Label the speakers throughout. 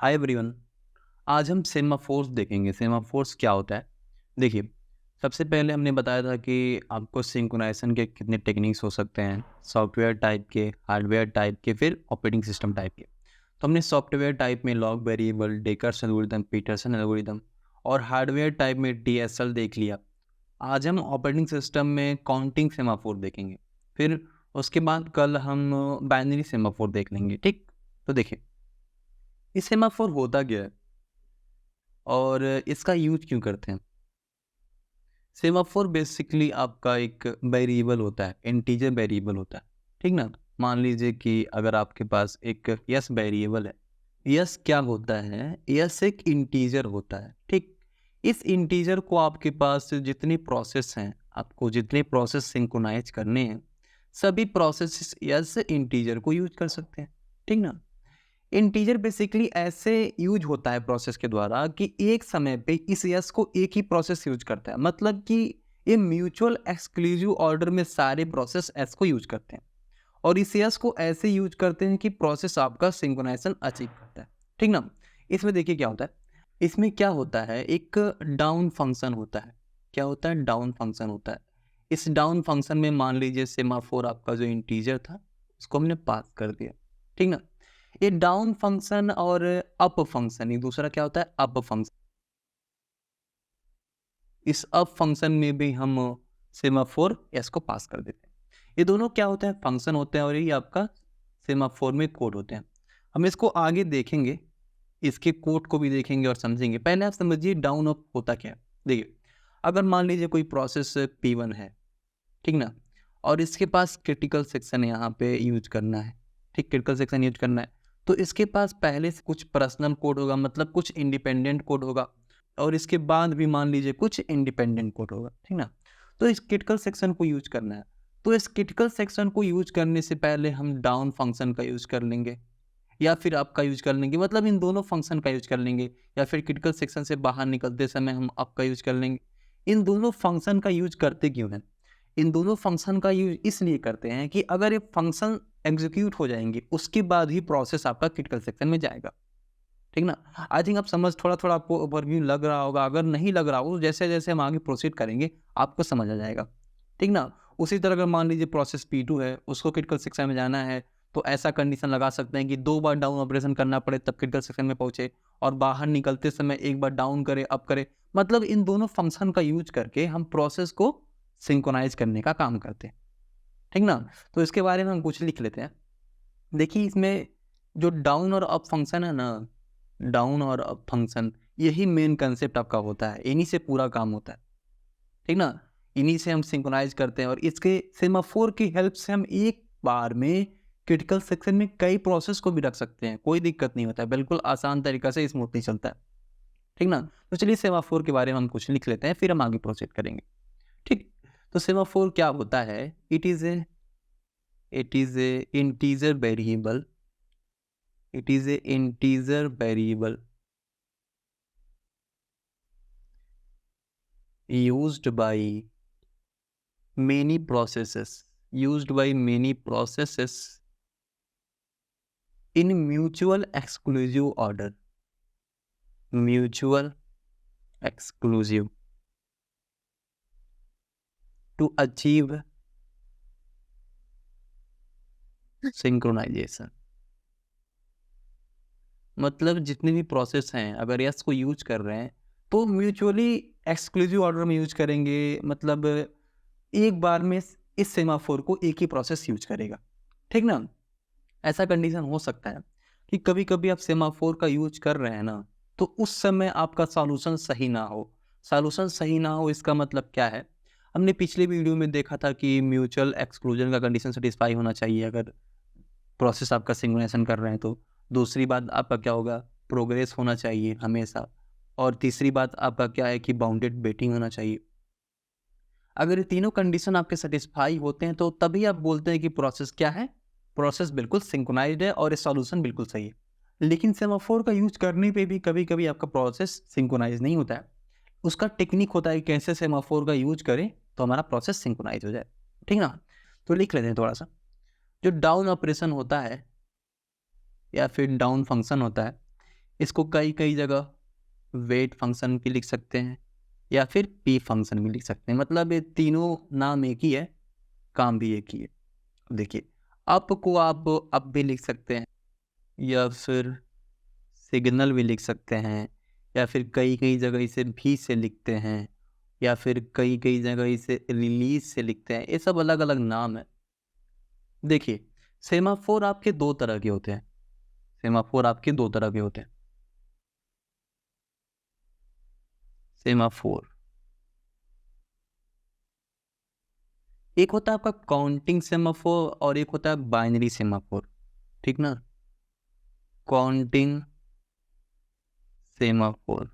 Speaker 1: Hi everyone. आज हम semaphores देखेंगे। सेमाफोर्स क्या होता है? देखिए, सबसे पहले हमने बताया था कि आपको सिंक्रोनाइजेशन के कितने टेक्निक्स हो सकते हैं, सॉफ्टवेयर टाइप के, हार्डवेयर टाइप के, फिर ऑपरेटिंग सिस्टम टाइप के। तो हमने सॉफ्टवेयर टाइप में lock variable, Dekker's algorithm, Peterson algorithm और हार्डवेयर टाइप में डीएसएल देख लिया। आज हम ऑपरेटिंग सिस्टम में काउंटिंग सेमाफोर देखेंगे। फिर उसके बाद कल हम बाइनरी सेमाफोर देख लेंगे। ठीक, तो देखिए, ये सेमाफोर होता क्या है और इसका यूज़ क्यों करते हैं? सेमाफोर बेसिकली आपका एक वेरिएबल होता है, इंटीजर वेरिएबल होता है, ठीक ना? मान लीजिए कि अगर आपके पास एक यस वेरिएबल है। यस क्या होता है? यस एक इंटीजर होता है, ठीक? इस इंटीजर को आपके पास जितनी प्रोसेस हैं, आपको जितने प्रोसेस सिंक्रोनाइज़ करने हैं, सभी प्रोसेस यस इंटीजर को यूज़ कर सकते हैं, ठीक ना? इंटीजर बेसिकली ऐसे यूज होता है प्रोसेस के द्वारा कि एक समय पे इस यस को एक ही प्रोसेस यूज करता है, मतलब कि ये म्यूचुअल एक्सक्लूसिव ऑर्डर में सारे प्रोसेस एस को यूज करते हैं और इस यस को ऐसे यूज करते हैं कि प्रोसेस आपका सिंक्रोनाइजेशन अचीव करता है, ठीक ना? इसमें देखिए क्या होता है। इसमें क्या होता है, एक डाउन फंक्शन होता है। क्या होता है? डाउन फंक्शन होता है। इस डाउन फंक्शन में मान लीजिए सेमाफोर आपका जो इंटीजर था उसको हमने पास कर दिया, ठीक ना? ये डाउन फंक्शन और अप फंक्शन, ये दूसरा क्या होता है? Up function. इस अप फंक्शन में भी हम सेमाफोर एस को पास कर देते हैं। ये दोनों क्या होते हैं? फंक्शन होते हैं और ये आपका सेमाफोर में कोड होते हैं। हम इसको आगे देखेंगे, इसके कोड को भी देखेंगे और समझेंगे। पहले आप समझिए डाउन अप होता क्या है। देखिए, अगर मान लीजिए कोई प्रोसेस P1 है, ठीक ना? और इसके पास क्रिटिकल सेक्शन यहाँ पे यूज करना है, ठीक? क्रिटिकल सेक्शन यूज करना है, तो इसके पास पहले से कुछ पर्सनल कोड होगा, मतलब कुछ इंडिपेंडेंट कोड होगा और इसके बाद भी मान लीजिए कुछ इंडिपेंडेंट कोड होगा, ठीक ना? तो इस क्रिटिकल सेक्शन को यूज करना है। तो इस क्रिटिकल सेक्शन को यूज करने से पहले हम डाउन फंक्शन का यूज कर लेंगे या फिर अप का यूज कर लेंगे, मतलब इन दोनों फंक्शन का यूज कर लेंगे या फिर क्रिटिकल सेक्शन से बाहर निकलते समय हम अप का यूज कर लेंगे। इन दोनों फंक्शन का यूज करते क्यों हैं? इन दोनों फंक्शन का यूज इसलिए करते हैं कि अगर ये फंक्शन एग्जीक्यूट हो जाएंगे उसके बाद ही प्रोसेस आपका क्रिटिकल सेक्शन में जाएगा, ठीक ना? आई थिंक आप समझ, थोड़ा-थोड़ा आपको ओवरव्यू लग रहा होगा। अगर नहीं लग रहा हो, जैसे-जैसे हम आगे प्रोसीड करेंगे, आपको समझ आ जाएगा, ठीक ना? उसी तरह अगर मान लीजिए प्रोसेस P2 है, उसको क्रिटिकल सेक्शन में जाना है, तो ऐसा कंडीशन लगा सकते हैं कि 2 बार डाउन ऑपरेशन करना पड़े तब क्रिटिकल सेक्शन में पहुँचे और बाहर निकलते समय 1 बार डाउन करे, अप करे। मतलब इन दोनों फंक्शन का यूज़ करके हम प्रोसेस को सिंक्रोनाइज़ करने का काम करते हैं, ठीक ना? तो इसके बारे में हम कुछ लिख लेते हैं। देखिए, इसमें जो डाउन और अप फंक्शन है ना, डाउन और अप फंक्शन, यही मेन कंसेप्ट आपका होता है। इन्हीं से पूरा काम होता है, ठीक ना? इन्हीं से हम सिंक्रोनाइज़ करते हैं और इसके सेमाफोर की हेल्प से हम एक बार में क्रिटिकल सेक्शन में कई प्रोसेस को भी रख सकते हैं। कोई दिक्कत नहीं होता है, बिल्कुल आसान तरीक़ा से स्मूथली चलता है, ठीक ना? तो चलिए सेमाफोर के बारे में हम कुछ लिख लेते हैं, फिर हम आगे प्रोसीड करेंगे, ठीक? तो सेमाफोर क्या होता है? It is a integer variable. It is a integer variable used by many processes, in mutual exclusive order. Mutual exclusive to achieve synchronization. मतलब जितने भी प्रोसेस हैं अगर यस को यूज कर रहे हैं तो म्यूचुअली एक्सक्लूसिव ऑर्डर में यूज करेंगे, मतलब एक बार में इस सेमाफोर को एक ही प्रोसेस यूज करेगा, ठीक ना? ऐसा कंडीशन हो सकता है कि कभी-कभी आप सेमाफोर का यूज़ कर रहे हैं ना, तो उस समय आपका सॉल्यूशन सही ना हो। सॉल्यूशन सही ना हो इसका मतलब क्या है? हमने पिछले वीडियो में देखा था कि म्यूचुअल एक्सक्लूजन का कंडीशन सैटिस्फाई होना चाहिए अगर प्रोसेस आपका सिंक्रोनाइज़ेशन कर रहे हैं तो। दूसरी बात आपका क्या होगा? प्रोग्रेस होना चाहिए हमेशा। और तीसरी बात आपका क्या है कि बाउंडेड वेटिंग होना चाहिए। अगर ये तीनों कंडीशन आपके सैटिस्फाई होते हैं तो तभी आप बोलते हैं कि प्रोसेस क्या है? प्रोसेस बिल्कुल सिंक्रोनाइज़्ड है और ये सॉल्यूशन बिल्कुल सही है। लेकिन सेमाफोर का यूज़ करने पे भी कभी-कभी आपका प्रोसेस सिंक्रोनाइज़ नहीं होता है। उसका टेक्निक होता है कि कैसे सेमाफोर का यूज़ करें तो हमारा प्रोसेस सिंक्रोनाइज़ हो जाए। ठीक ना? तो लिख लेते हैं थोड़ा-सा। जो डाउन ऑपरेशन होता है या फिर डाउन फंक्शन होता है, इसको कई कई जगह वेट फंक्शन भी लिख सकते हैं या फिर पी फंक्शन भी लिख सकते हैं, मतलब ये तीनों नाम एक ही है, काम भी एक ही है। देखिए अप को आप अप भी लिख सकते हैं या फिर सिग्नल भी लिख सकते हैं या फिर कई कई जगह इसे भी से लिखते हैं या फिर कई कई जगह इसे रिलीज से लिखते हैं, ये सब अलग अलग नाम है। देखिए सेमाफोर आपके दो तरह के होते हैं, सेमाफोर आपके दो तरह के होते हैं। सेमाफोर एक होता है आपका काउंटिंग सेमाफोर और एक होता है बाइनरी सेमाफोर, ठीक ना। काउंटिंग सेमाफोर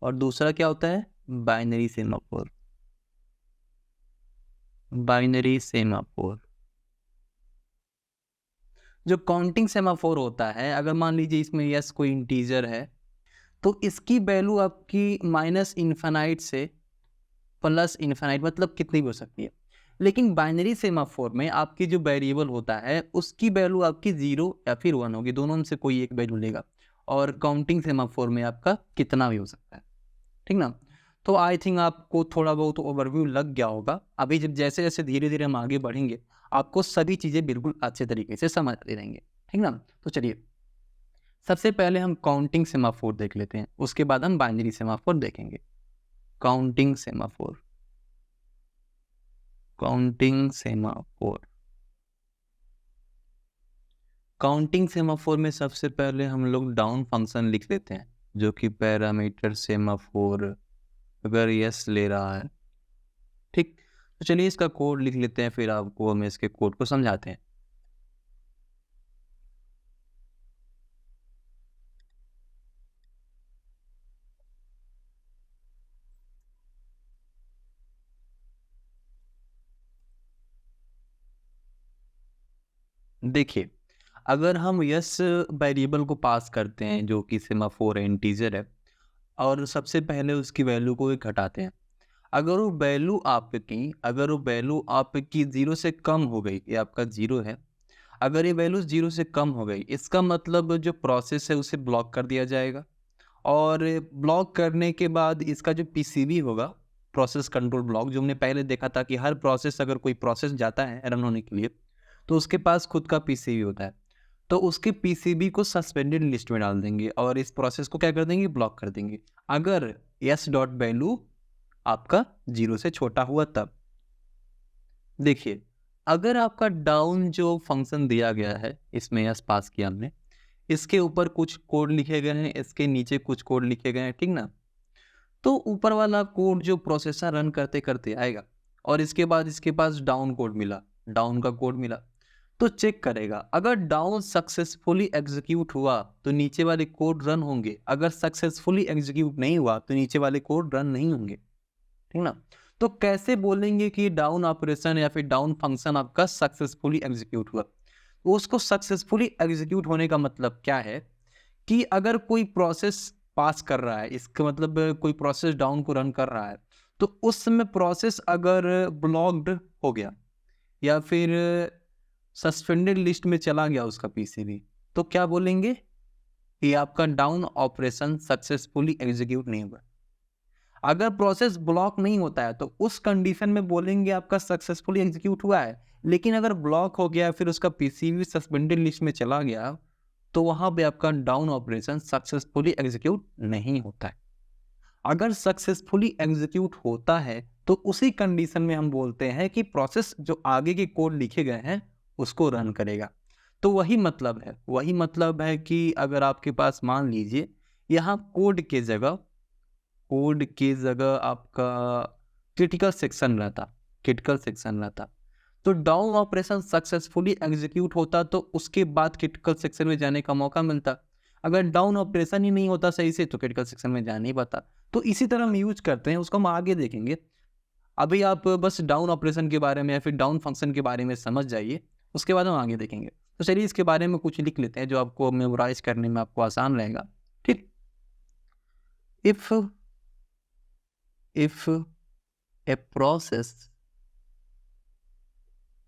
Speaker 1: और दूसरा क्या होता है, बाइनरी सेमाफोर। बाइनरी सेमाफोर जो काउंटिंग सेमाफोर होता है, अगर मान लीजिए इसमें यस कोई इंटीजर है तो इसकी वैल्यू आपकी माइनस इन्फिनाइट से प्लस इन्फिनाइट, मतलब कितनी भी हो सकती है। लेकिन बाइनरी सेमाफोर में आपकी जो वेरिएबल होता है उसकी वैल्यू आपकी 0 या फिर 1 होगी, दोनों में से कोई एक वैल्यू लेगा। और काउंटिंग सेमाफोर में आपका कितना भी हो सकता है, ठीक ना। तो आई थिंक आपको थोड़ा बहुत ओवरव्यू लग गया होगा। अभी जब जैसे जैसे धीरे धीरे हम आगे बढ़ेंगे आपको सभी चीज़ें बिल्कुल अच्छे तरीके से समझ आती रहेंगे, ठीक ना। तो चलिए सबसे पहले हम काउंटिंग सेमाफोर देख लेते हैं, उसके बाद हम बाइनरी सेमाफोर देखेंगे। Counting semaphore, counting semaphore. Counting semaphore में सबसे पहले हम लोग डाउन फंक्शन लिख लेते हैं जो कि पैरामीटर सेमाफोर अगर यस ले रहा है, ठीक। तो चलिए इसका कोड लिख लेते हैं, फिर आपको हम इसके कोड को समझाते हैं। देखिए अगर हम यस वेरिएबल को पास करते हैं जो कि सेमाफोर है, इंटीजर है, और सबसे पहले उसकी वैल्यू को घटाते हैं, अगर वो वैल्यू आपकी 0 से कम हो गई, ये आपका 0 है, अगर ये वैल्यू 0 से कम हो गई इसका मतलब जो प्रोसेस है उसे ब्लॉक कर दिया जाएगा। और ब्लॉक करने के बाद इसका जो पीसीबी होगा, प्रोसेस कंट्रोल ब्लॉक, जो हमने पहले देखा था कि हर प्रोसेस, अगर कोई प्रोसेस जाता है रन होने के लिए तो उसके पास खुद का पीसीबी होता है, तो उसके पीसीबी को सस्पेंडेड लिस्ट में डाल देंगे और इस प्रोसेस को क्या कर देंगे, ब्लॉक कर देंगे, अगर एस डॉट वैल्यू आपका 0 से छोटा हुआ तब। देखिए अगर आपका डाउन जो फंक्शन दिया गया है, इसमें यस पास किया हमने, इसके ऊपर कुछ कोड लिखे गए हैं, इसके नीचे कुछ कोड लिखे गए हैं, ठीक ना। तो ऊपर वाला कोड जो प्रोसेसर रन करते करते आएगा और इसके बाद इसके पास डाउन कोड मिला, डाउन का कोड मिला, तो चेक करेगा अगर डाउन सक्सेसफुली एग्जीक्यूट हुआ तो नीचे वाले कोड रन होंगे, अगर सक्सेसफुली एग्जीक्यूट नहीं हुआ तो नीचे वाले कोड रन नहीं होंगे, ठीक ना। तो कैसे बोलेंगे कि डाउन ऑपरेशन या फिर डाउन फंक्शन आपका सक्सेसफुली एग्जीक्यूट हुआ, तो उसको सक्सेसफुली एग्जीक्यूट होने का मतलब क्या है कि अगर कोई प्रोसेस पास कर रहा है, इसका मतलब कोई प्रोसेस डाउन को रन कर रहा है, तो उस समय प्रोसेस अगर ब्लॉक्ड हो गया या फिर सस्पेंडेड लिस्ट में चला गया उसका पीसीबी, तो क्या बोलेंगे कि आपका डाउन ऑपरेशन सक्सेसफुली एग्जीक्यूट नहीं हुआ। अगर प्रोसेस ब्लॉक नहीं होता है तो उस कंडीशन में बोलेंगे आपका सक्सेसफुली एग्जीक्यूट हुआ है, लेकिन अगर ब्लॉक हो गया फिर उसका पीसीबी सस्पेंडेड लिस्ट में चला गया तो वहां पे आपका डाउन ऑपरेशन सक्सेसफुली एग्जीक्यूट नहीं होता है। अगर सक्सेसफुली एग्जीक्यूट होता है तो उसी कंडीशन में हम बोलते हैं कि प्रोसेस जो आगे के कोड लिखे गए हैं उसको रन करेगा। तो वही मतलब है कि अगर आपके पास मान लीजिए यहाँ कोड के जगह आपका क्रिटिकल सेक्शन रहता, तो डाउन ऑपरेशन सक्सेसफुली एग्जीक्यूट होता तो उसके बाद क्रिटिकल सेक्शन में जाने का मौका मिलता। अगर डाउन ऑपरेशन ही नहीं होता सही से तो क्रिटिकल सेक्शन में जा नहीं पाता। तो इसी तरह हम यूज करते हैं, उसको हम आगे देखेंगे। अभी आप बस डाउन ऑपरेशन के बारे में या फिर डाउन फंक्शन के बारे में समझ जाइए, उसके बाद हम आगे देखेंगे। तो चलिए इसके बारे में कुछ लिख लेते हैं जो आपको मेमोराइज करने में आपको आसान रहेगा, ठीक। If a process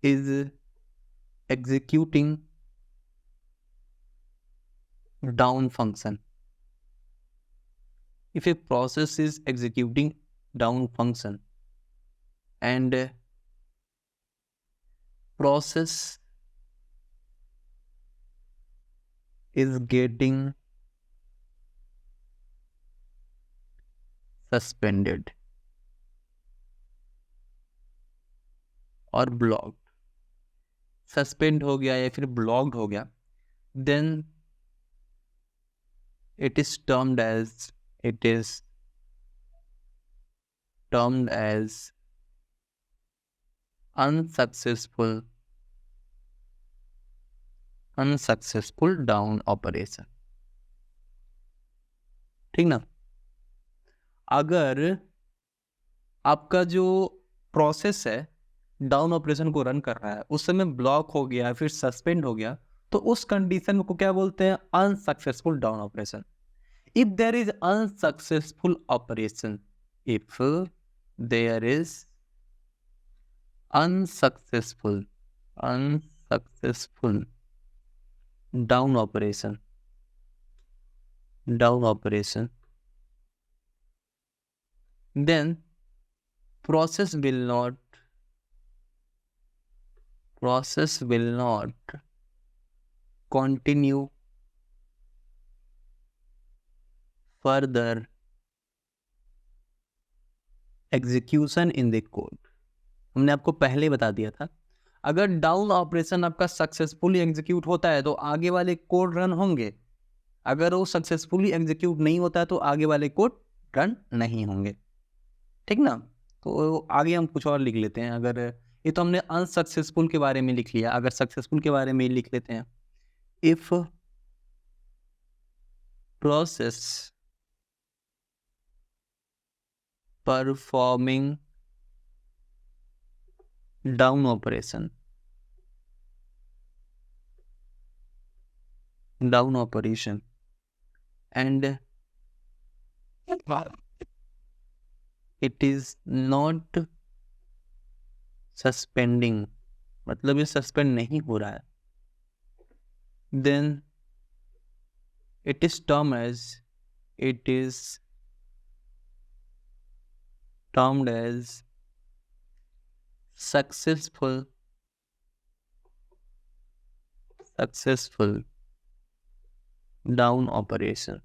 Speaker 1: is executing down function. If a process is executing down function and process is getting suspended or blocked, suspend हो गया या फिर ब्लॉक्ड हो गया, then it is termed as unsuccessful down operation. ठीक ना. अगर आपका जो प्रोसेस है डाउन ऑपरेशन को रन कर रहा है उस समय ब्लॉक हो गया फिर सस्पेंड हो गया, तो उस कंडीशन को क्या बोलते हैं? Unsuccessful down operation. If there is unsuccessful operation, if there is unsuccessful down operation, then process will not continue further execution in the code. हमने आपको पहले बता दिया था, अगर डाउन ऑपरेशन आपका सक्सेसफुली एग्जीक्यूट होता है तो आगे वाले कोड रन होंगे, अगर वो सक्सेसफुली एग्जीक्यूट नहीं होता है तो आगे वाले कोड रन नहीं होंगे. ठीक ना. तो आगे हम कुछ और लिख लेते हैं. अगर ये तो हमने अनसक्सेसफुल के बारे में लिख लिया, अगर सक्सेसफुल के बारे में लिख लेते हैं. If process performing down operation and it is not suspending, मतलब ये सस्पेंड नहीं हो रहा है, then it is termed as successful down operation.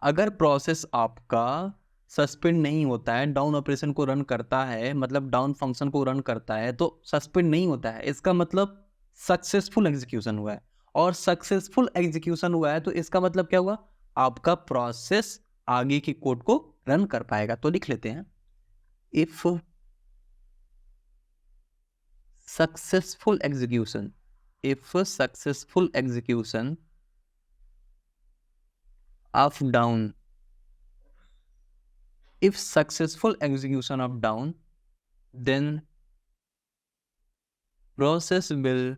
Speaker 1: अगर प्रोसेस आपका सस्पेंड नहीं होता है, डाउन ऑपरेशन को रन करता है, मतलब डाउन फंक्शन को रन करता है, तो सस्पेंड नहीं होता है, इसका मतलब सक्सेसफुल एग्जीक्यूशन हुआ है. और सक्सेसफुल एग्जीक्यूशन हुआ है तो इसका मतलब क्या हुआ? आपका प्रोसेस आगे की कोड को रन कर पाएगा. तो लिख लेते हैं, if successful execution of down, if successful execution of down, then process will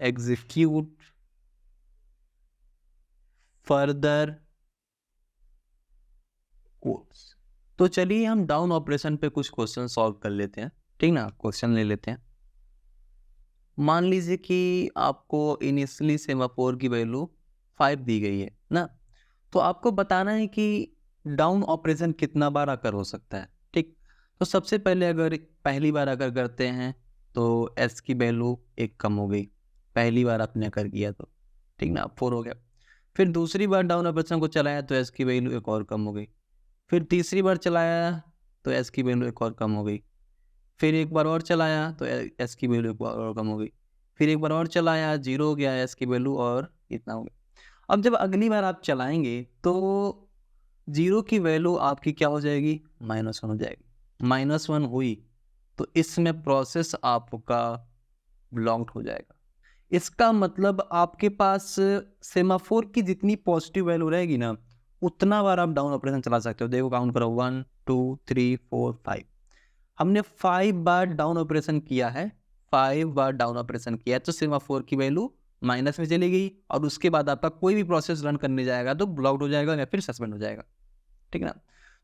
Speaker 1: execute further codes. तो चलिए हम डाउन ऑपरेशन पे कुछ क्वेश्चन सॉल्व कर लेते हैं. ठीक ना. क्वेश्चन ले लेते हैं. मान लीजिए कि आपको इनिशियली सेमाफोर की वैल्यू 5 दी गई है ना, तो आपको बताना है कि डाउन ऑपरेशन कितना बार अकर हो सकता है. ठीक. तो सबसे पहले अगर पहली बार अगर करते हैं तो एस की वैल्यू 1 कम हो गई, पहली बार आपने अकर किया तो. ठीक ना. 4 हो गया. फिर दूसरी बार डाउन ऑपरेशन को चलाया तो एस की वैल्यू 1 और कम हो गई. फिर तीसरी बार चलाया तो एस की वैल्यू 1 और कम हो गई. फिर एक बार और चलाया तो एस की वैल्यू 1 और कम हो गई. फिर एक बार और चलाया, 0 हो गया, एस की वैल्यू और इतना हो गया. अब जब अगली बार आप चलाएंगे तो 0 की वैल्यू आपकी क्या हो जाएगी? -1 हो जाएगी. -1 हुई तो इसमें प्रोसेस आपका ब्लॉक्ड हो जाएगा. इसका मतलब आपके पास सेमाफोर की जितनी पॉजिटिव वैल्यू रहेगी ना, उतना बार आप डाउन ऑपरेशन चला सकते हो. देखो काउंट करो, 1 2 3 4 5. हमने 5 बार डाउन ऑपरेशन किया है, 5 बार डाउन ऑपरेशन किया है, तो सेमाफोर की वैल्यू माइनस में चली गई और उसके बाद आपका कोई भी प्रोसेस रन करने जाएगा तो ब्लॉक्ड हो जाएगा या फिर सस्पेंड हो जाएगा. ठीक ना.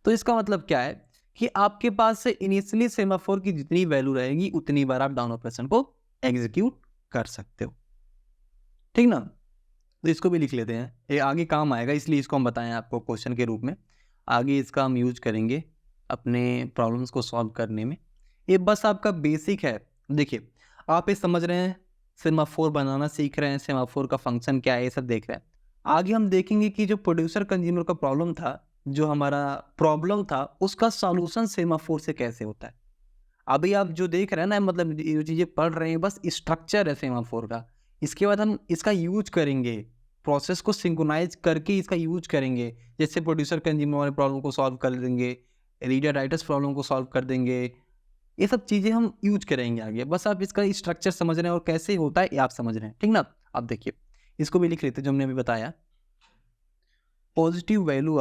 Speaker 1: तो इसका मतलब क्या है कि आपके पास से इनिशियली सेमाफोर की जितनी वैल्यू रहेगी उतनी बार आप डाउन ऑपरेशन को एग्जीक्यूट कर सकते हो. ठीक ना। तो इसको भी लिख लेते हैं, ये आगे काम आएगा, इसलिए इसको हम बताएं आपको क्वेश्चन के रूप में। आगे इसका हम यूज करेंगे अपने प्रॉब्लम्स को सॉल्व करने में। ये बस आपका बेसिक है। देखिए, आप ये समझ रहे हैं, सेमाफोर बनाना सीख रहे हैं, सेमाफोर का फंक्शन क्या है, ये सब देख रहे हैं। आगे हम देखेंगे कि जो प्रोड्यूसर कंज्यूमर का प्रॉब्लम था, जो हमारा प्रॉब्लम था, उसका सॉल्यूशन सेमाफोर से कैसे होता है। अभी आप जो देख रहे हैं ना, मतलब ये जो चीज़ें पढ़ रहे हैं, बस स्ट्रक्चर है सेमाफोर का। इसके बाद हम इसका यूज करेंगे, प्रोसेस को सिंक्रोनाइज करके इसका यूज करेंगे। जैसे प्रोड्यूसर कंज्यूमर वाले प्रॉब्लम को सॉल्व कर देंगे, रीडर राइटर्स प्रॉब्लम को सॉल्व कर देंगे। ये सब चीज़ें हम यूज करेंगे आगे। बस आप इसका स्ट्रक्चर समझ रहे हैं और कैसे होता है ये आप समझ रहे हैं, ठीक ना। अब देखिए, इसको भी लिख लेते हैं जो हमने अभी बताया। Positive value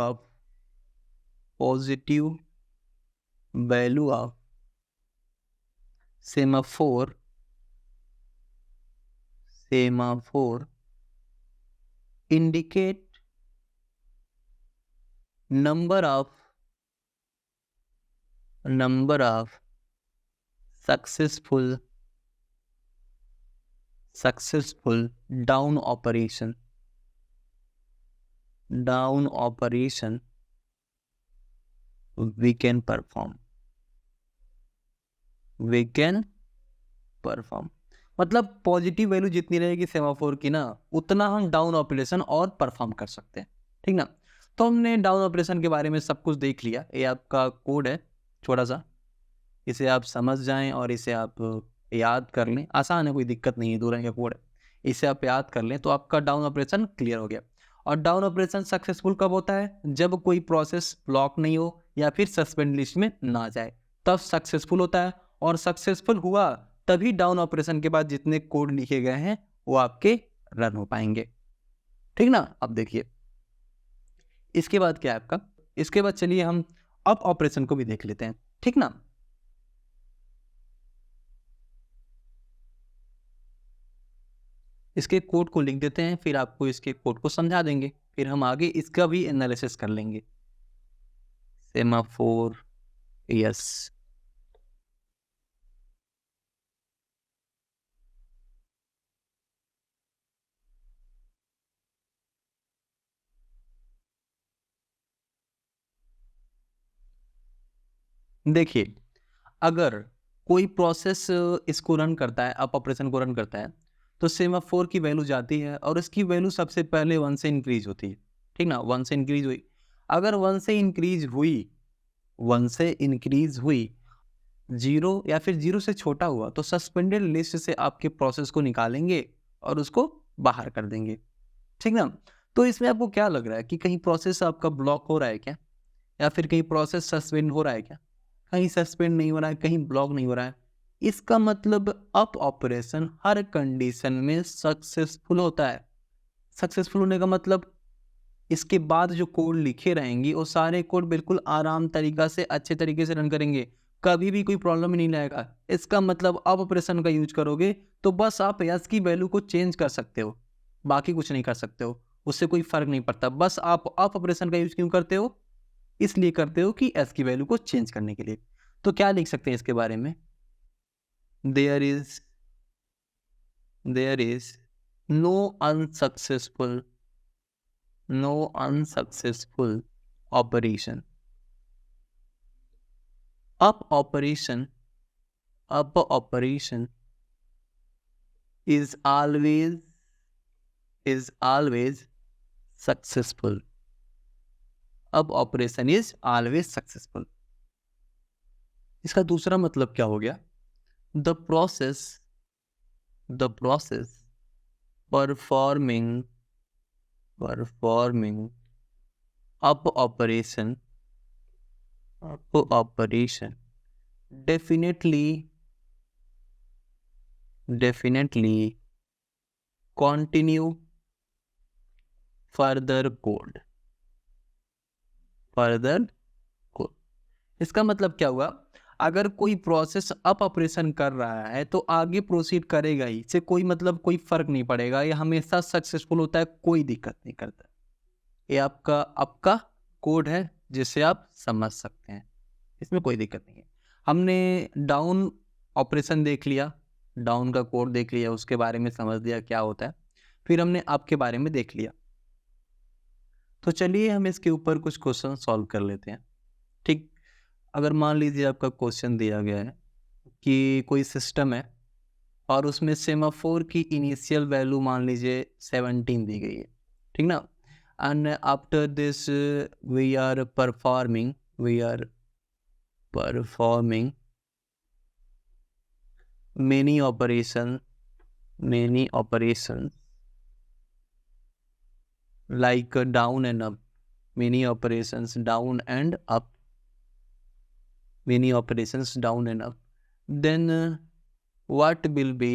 Speaker 1: of semaphore indicate number of successful down operation we can perform। मतलब पॉजिटिव वैल्यू जितनी रहेगी सेमाफोर की ना, उतना हम डाउन ऑपरेशन और परफॉर्म कर सकते हैं, ठीक ना। तो हमने डाउन ऑपरेशन के बारे में सब कुछ देख लिया। ये आपका कोड है छोटा सा, इसे आप समझ जाएं और इसे आप याद कर लें। आसान है, कोई दिक्कत नहीं है, 2 लाइन का कोड है। इसे आप याद कर लें तो आपका डाउन ऑपरेशन क्लियर हो गया। और डाउन ऑपरेशन सक्सेसफुल कब होता है? जब कोई प्रोसेस ब्लॉक नहीं हो या फिर सस्पेंड लिस्ट में ना जाए, तब सक्सेसफुल होता है। और सक्सेसफुल हुआ तभी डाउन ऑपरेशन के बाद जितने कोड लिखे गए हैं वो आपके रन हो पाएंगे, ठीक ना। अब देखिए, इसके बाद क्या है आपका, इसके बाद चलिए हम अप ऑपरेशन को भी देख लेते हैं, ठीक ना। इसके कोड को लिख देते हैं, फिर आपको इसके कोड को समझा देंगे, फिर हम आगे इसका भी एनालिसिस कर लेंगे। सेमाफोर, यस, देखिए, अगर कोई प्रोसेस इसको रन करता है, अप ऑपरेशन को रन करता है, तो सेमाफोर की वैल्यू जाती है और इसकी वैल्यू सबसे पहले 1 से इंक्रीज होती है, ठीक ना। 1 से इंक्रीज हुई, अगर 1 से इंक्रीज हुई 0 या फिर 0 से छोटा हुआ, तो सस्पेंडेड लिस्ट से आपके प्रोसेस को निकालेंगे और उसको बाहर कर देंगे, ठीक ना। तो इसमें आपको क्या लग रहा है कि कहीं प्रोसेस आपका ब्लॉक हो रहा है क्या, या फिर कहीं प्रोसेस सस्पेंड हो रहा है क्या? कहीं सस्पेंड नहीं हो रहा है, कहीं ब्लॉक नहीं हो रहा है। इसका मतलब अप ऑपरेशन हर कंडीशन में सक्सेसफुल होता है। सक्सेसफुल होने का मतलब इसके बाद जो कोड लिखे रहेंगे वो सारे कोड बिल्कुल आराम तरीका से, अच्छे तरीके से रन करेंगे, कभी भी कोई प्रॉब्लम ही नहीं लाएगा। इसका मतलब अप ऑपरेशन का यूज करोगे तो बस आप यस की वैल्यू को चेंज कर सकते हो, बाकी कुछ नहीं कर सकते हो, उससे कोई फर्क नहीं पड़ता। बस आप अप ऑपरेशन का यूज क्यों करते हो? इसलिए करते हो कि एस की वैल्यू को चेंज करने के लिए। तो क्या लिख सकते हैं इसके बारे में? There is no unsuccessful operation. Up operation is always successful। Up operation is always successful. इसका दूसरा मतलब क्या हो गया? The process performing up operation definitely continue further code। इसका मतलब क्या हुआ? अगर कोई प्रोसेस अप ऑपरेशन कर रहा है तो आगे प्रोसीड करेगा ही, इससे कोई मतलब कोई फर्क नहीं पड़ेगा, ये हमेशा सक्सेसफुल होता है, कोई दिक्कत नहीं करता। ये आपका कोड है जिसे आप समझ सकते हैं, इसमें कोई दिक्कत नहीं है। हमने डाउन ऑपरेशन देख लिया, डाउन का कोड देख लिया, उसके बारे में समझ लिया क्या होता है। फिर हमने अप के बारे में देख लिया। तो चलिए हम इसके ऊपर कुछ क्वेश्चन सॉल्व कर लेते हैं। ठीक, अगर मान लीजिए आपका क्वेश्चन दिया गया है कि कोई सिस्टम है और उसमें सेमाफोर की इनिशियल वैल्यू मान लीजिए 17 दी गई है, ठीक ना। And after this we are performing many operations like down and up, many operations down and up, then what will be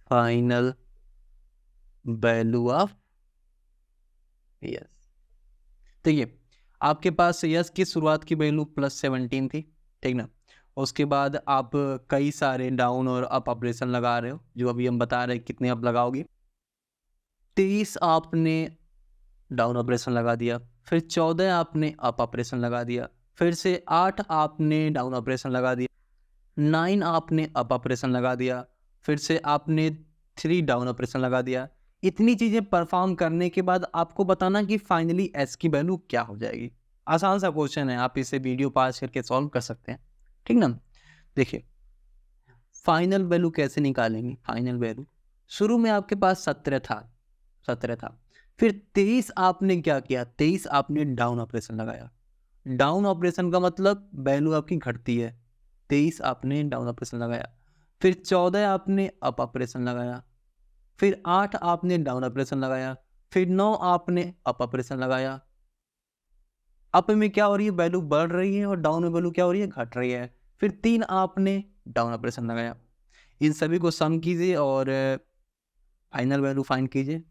Speaker 1: final value of yes। देखिए आपके पास यस की शुरुआत की वैल्यू +17 थी, ठीक ना। उसके बाद आप कई सारे डाउन और अप ऑपरेशन लगा रहे हो, जो अभी हम बता रहे हैं कितने आप लगाओगे। 23 आपने डाउन ऑपरेशन लगा दिया, फिर 14 आपने अप ऑपरेशन लगा दिया, फिर से 8 आपने डाउन ऑपरेशन लगा दिया, 9 आपने अप ऑपरेशन लगा दिया, फिर से आपने 3 डाउन ऑपरेशन लगा दिया। इतनी चीज़ें परफॉर्म करने के बाद आपको बताना कि फाइनली एस की वैल्यू क्या हो जाएगी। आसान सा क्वेश्चन है, आप इसे वीडियो पॉज करके सॉल्व कर सकते हैं, ठीक ना। देखिए फाइनल वैल्यू कैसे निकालेंगे। फाइनल वैल्यू शुरू में आपके पास 17 था, फिर 23 आपने क्या किया, 23 आपने डाउन ऑपरेशन लगाया। डाउन ऑपरेशन का मतलब वैल्यू आपकी घटती है, 23 आपने डाउन ऑपरेशन लगाया, फिर 14 आपने अप ऑपरेशन लगाया, फिर 8 आपने डाउन ऑपरेशन लगाया, फिर 9 आपने अप ऑपरेशन लगाया। अप में क्या हो रही है, वैल्यू बढ़ रही है, और डाउन में वैल्यू क्या हो रही है, घट रही है। फिर 3 आपने डाउन ऑपरेशन लगाया। इन सभी को सम कीजिए और फाइनल वैल्यू फाइंड कीजिए।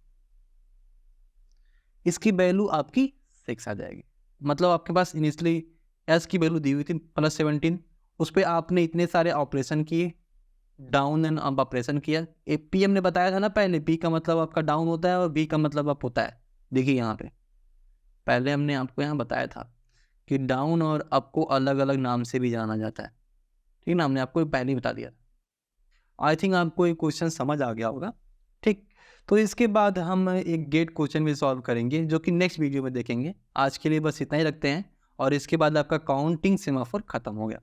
Speaker 1: इसकी वैल्यू आपकी 6 आ जाएगी। मतलब आपके पास इनिशियली एस की वैल्यू दी हुई थी +17, उस पर आपने इतने सारे ऑपरेशन किए, डाउन एंड अप ऑपरेशन किया। एक पी हमने बताया था ना पहले, पी का मतलब आपका डाउन होता है और बी का मतलब अप होता है। देखिए यहाँ पे पहले हमने आपको यहाँ बताया था कि डाउन और अप को अलग अलग नाम से भी जाना जाता है, ठीक ना। हमने आपको पहले ही बता दिया। आई थिंक आपको ये क्वेश्चन समझ आ गया होगा, ठीक। तो इसके बाद हम एक गेट क्वेश्चन भी सॉल्व करेंगे, जो कि नेक्स्ट वीडियो में देखेंगे। आज के लिए बस इतना ही रखते हैं, और इसके बाद आपका काउंटिंग सेमाफोर खत्म हो गया।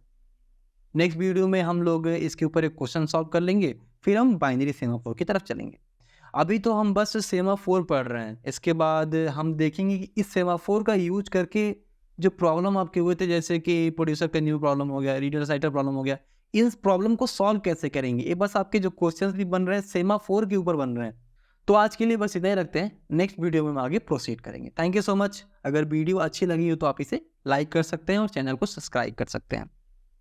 Speaker 1: नेक्स्ट वीडियो में हम लोग इसके ऊपर एक क्वेश्चन सॉल्व कर लेंगे, फिर हम बाइनरी सेमाफोर की तरफ चलेंगे। अभी तो हम बस सेमाफोर पढ़ रहे हैं, इसके बाद हम देखेंगे कि इस सेमाफोर का यूज करके जो प्रॉब्लम आपके हुए थे, जैसे कि प्रोड्यूसर का न्यू प्रॉब्लम हो गया, रीडर साइटर प्रॉब्लम हो गया, इस प्रॉब्लम को सॉल्व कैसे करेंगे। ये बस आपके जो क्वेश्चंस भी बन रहे हैं सेमाफोर के ऊपर बन रहे हैं। तो आज के लिए बस इतना ही रखते हैं, नेक्स्ट वीडियो में हम आगे प्रोसीड करेंगे। Thank you so much. अगर वीडियो अच्छी लगी हो तो आप इसे लाइक कर सकते हैं और चैनल को सब्सक्राइब कर सकते हैं।